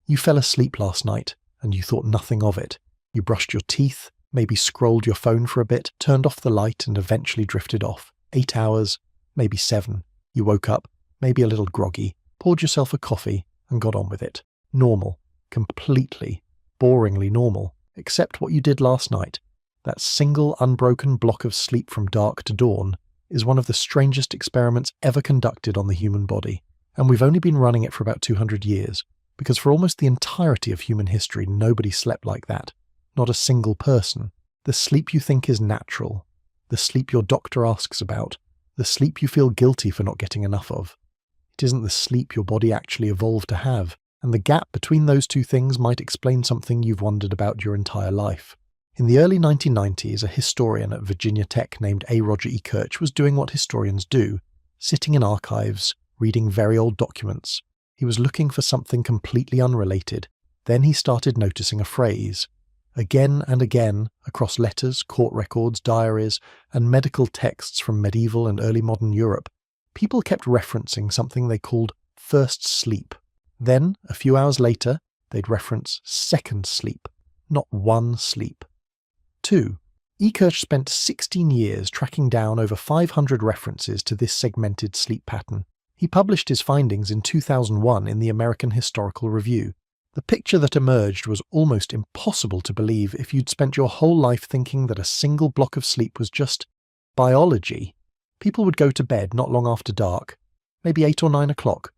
You fell asleep last night, and you thought nothing of it. You brushed your teeth, maybe scrolled your phone for a bit, turned off the light and eventually drifted off. 8 hours, maybe 7. You woke up, maybe a little groggy, poured yourself a coffee and got on with it. Normal. Completely, boringly normal. Except what you did last night. That single unbroken block of sleep from dark to dawn is one of the strangest experiments ever conducted on the human body. And we've only been running it for about 200 years, because for almost the entirety of human history nobody slept like that. Not a single person. The sleep you think is natural. The sleep your doctor asks about. The sleep you feel guilty for not getting enough of. It isn't the sleep your body actually evolved to have, and the gap between those two things might explain something you've wondered about your entire life. In the early 1990s, a historian at Virginia Tech named A. Roger E. Kirch was doing what historians do, sitting in archives, reading very old documents. He was looking for something completely unrelated. Then he started noticing a phrase. Again and again, across letters, court records, diaries, and medical texts from medieval and early modern Europe, people kept referencing something they called first sleep. Then, a few hours later, they'd reference second sleep, not one sleep. 2. E. Kirch spent 16 years tracking down over 500 references to this segmented sleep pattern. He published his findings in 2001 in the American Historical Review. The picture that emerged was almost impossible to believe if you'd spent your whole life thinking that a single block of sleep was just biology. People would go to bed not long after dark, maybe 8 or 9 o'clock.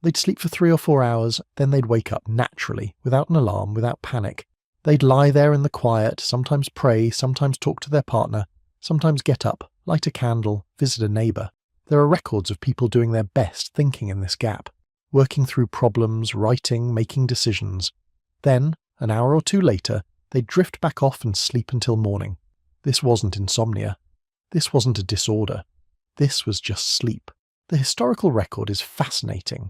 They'd sleep for 3 or 4 hours, then they'd wake up naturally, without an alarm, without panic. They'd lie there in the quiet, sometimes pray, sometimes talk to their partner, sometimes get up, light a candle, visit a neighbour. There are records of people doing their best thinking in this gap, working through problems, writing, making decisions. Then, an hour or 2 later, they'd drift back off and sleep until morning. This wasn't insomnia. This wasn't a disorder. This was just sleep. The historical record is fascinating.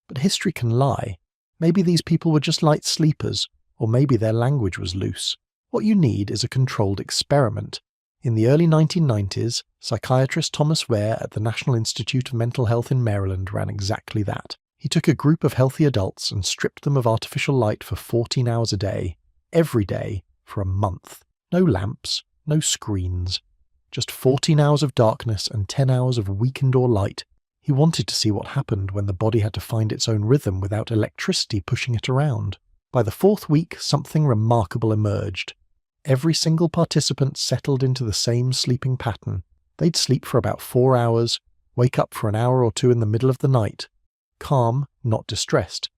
But history can lie. Maybe these people were just light sleepers, or maybe their language was loose. What you need is a controlled experiment. In the early 1990s, psychiatrist Thomas Ware at the National Institute of Mental Health in Maryland ran exactly that. He took a group of healthy adults and stripped them of artificial light for 14 hours a day, every day, for a month. No lamps, no screens. Just 14 hours of darkness and 10 hours of weak indoor light. He wanted to see what happened when the body had to find its own rhythm without electricity pushing it around. By the 4th week, something remarkable emerged. Every single participant settled into the same sleeping pattern. They'd sleep for about 4 hours, wake up for an hour or 2 in the middle of the night, calm, not distressed,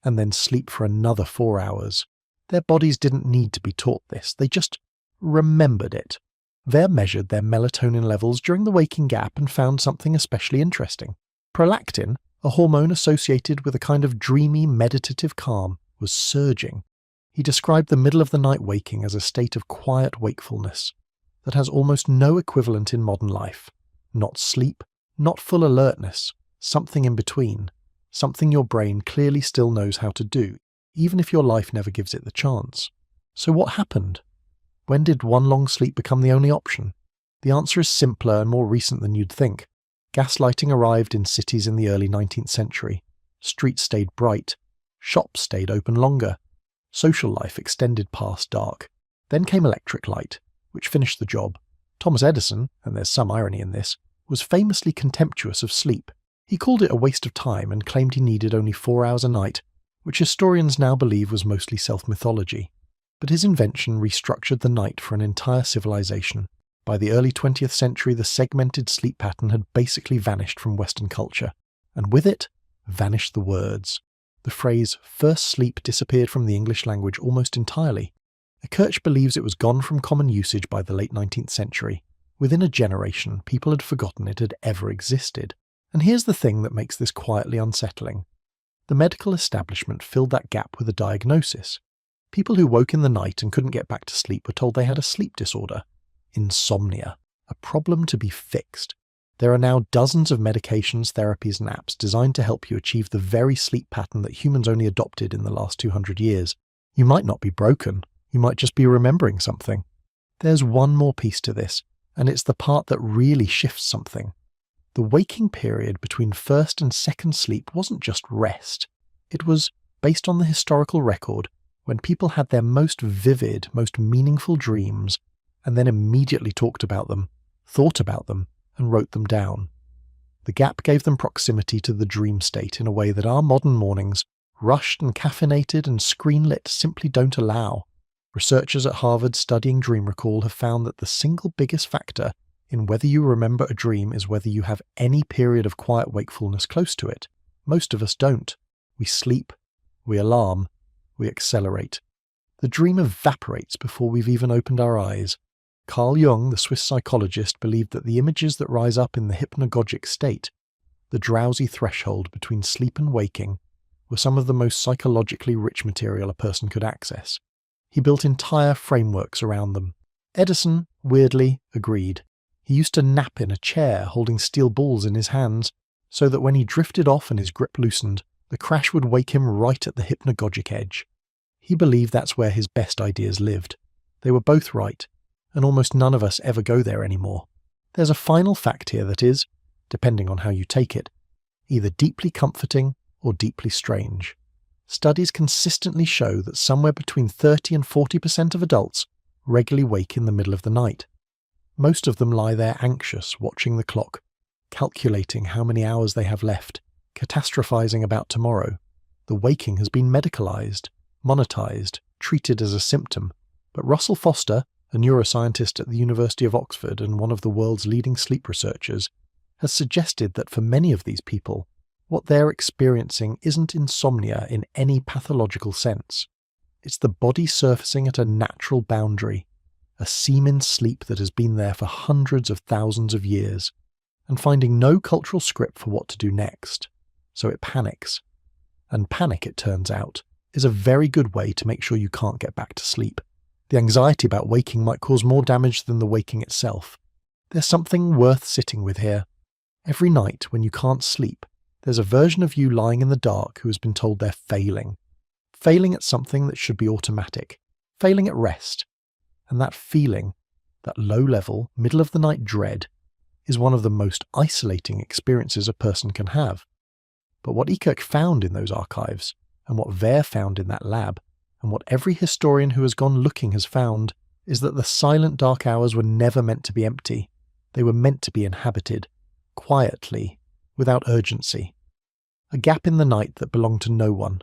and then sleep for another 4 hours. Their bodies didn't need to be taught this, they just remembered it. Ware measured their melatonin levels during the waking gap and found something especially interesting. Prolactin, a hormone associated with a kind of dreamy, meditative calm, was surging. He described the middle of the night waking as a state of quiet wakefulness that has almost no equivalent in modern life. Not sleep, not full alertness, something in between, something your brain clearly still knows how to do, even if your life never gives it the chance. So what happened? When did one long sleep become the only option? The answer is simpler and more recent than you'd think. Gaslighting arrived in cities in the early 19th century. Streets stayed bright. Shops stayed open longer. Social life extended past dark. Then came electric light, which finished the job. Thomas Edison, and there's some irony in this, was famously contemptuous of sleep. He called it a waste of time and claimed he needed only 4 hours a night, which historians now believe was mostly self-mythology. But his invention restructured the night for an entire civilization. By the early 20th century, the segmented sleep pattern had basically vanished from Western culture, and with it, vanished the words. The phrase first sleep disappeared from the English language almost entirely. Kirch believes it was gone from common usage by the late 19th century. Within a generation, people had forgotten it had ever existed. And here's the thing that makes this quietly unsettling. The medical establishment filled that gap with a diagnosis. People who woke in the night and couldn't get back to sleep were told they had a sleep disorder. Insomnia. A problem to be fixed. There are now dozens of medications, therapies and apps designed to help you achieve the very sleep pattern that humans only adopted in the last 200 years. You might not be broken. You might just be remembering something. There's one more piece to this, and it's the part that really shifts something. The waking period between first and second sleep wasn't just rest. It was based on the historical record when people had their most vivid, most meaningful dreams, and then immediately talked about them, thought about them, and wrote them down. The gap gave them proximity to the dream state in a way that our modern mornings, rushed and caffeinated and screen-lit, simply don't allow. Researchers at Harvard studying dream recall have found that the single biggest factor in whether you remember a dream is whether you have any period of quiet wakefulness close to it. Most of us don't. We sleep, we alarm, we accelerate. The dream evaporates before we've even opened our eyes. Carl Jung, the Swiss psychologist, believed that the images that rise up in the hypnagogic state, the drowsy threshold between sleep and waking, were some of the most psychologically rich material a person could access. He built entire frameworks around them. Edison, weirdly, agreed. He used to nap in a chair holding steel balls in his hands, so that when he drifted off and his grip loosened, the crash would wake him right at the hypnagogic edge. He believed that's where his best ideas lived. They were both right, and almost none of us ever go there anymore. There's a final fact here that is, depending on how you take it, either deeply comforting or deeply strange. Studies consistently show that somewhere between 30 and 40% of adults regularly wake in the middle of the night. Most of them lie there anxious, watching the clock, calculating how many hours they have left, catastrophizing about tomorrow. The waking has been medicalized, monetized, treated as a symptom. But Russell Foster, a neuroscientist at the University of Oxford and one of the world's leading sleep researchers, has suggested that for many of these people, what they're experiencing isn't insomnia in any pathological sense. It's the body surfacing at a natural boundary, a semen sleep that has been there for hundreds of thousands of years, and finding no cultural script for what to do next. So it panics. And panic, it turns out, is a very good way to make sure you can't get back to sleep. The anxiety about waking might cause more damage than the waking itself. There's something worth sitting with here. Every night when you can't sleep, there's a version of you lying in the dark who has been told they're failing. Failing at something that should be automatic. Failing at rest. And that feeling, that low-level, middle-of-the-night dread, is one of the most isolating experiences a person can have. But what Ekirk found in those archives, and what Ver found in that lab, and what every historian who has gone looking has found, is that the silent dark hours were never meant to be empty. They were meant to be inhabited, quietly, without urgency. A gap in the night that belonged to no one.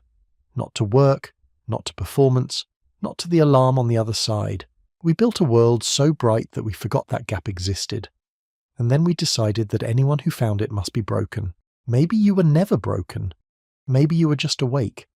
Not to work, not to performance, not to the alarm on the other side. We built a world so bright that we forgot that gap existed. And then we decided that anyone who found it must be broken. Maybe you were never broken. Maybe you were just awake.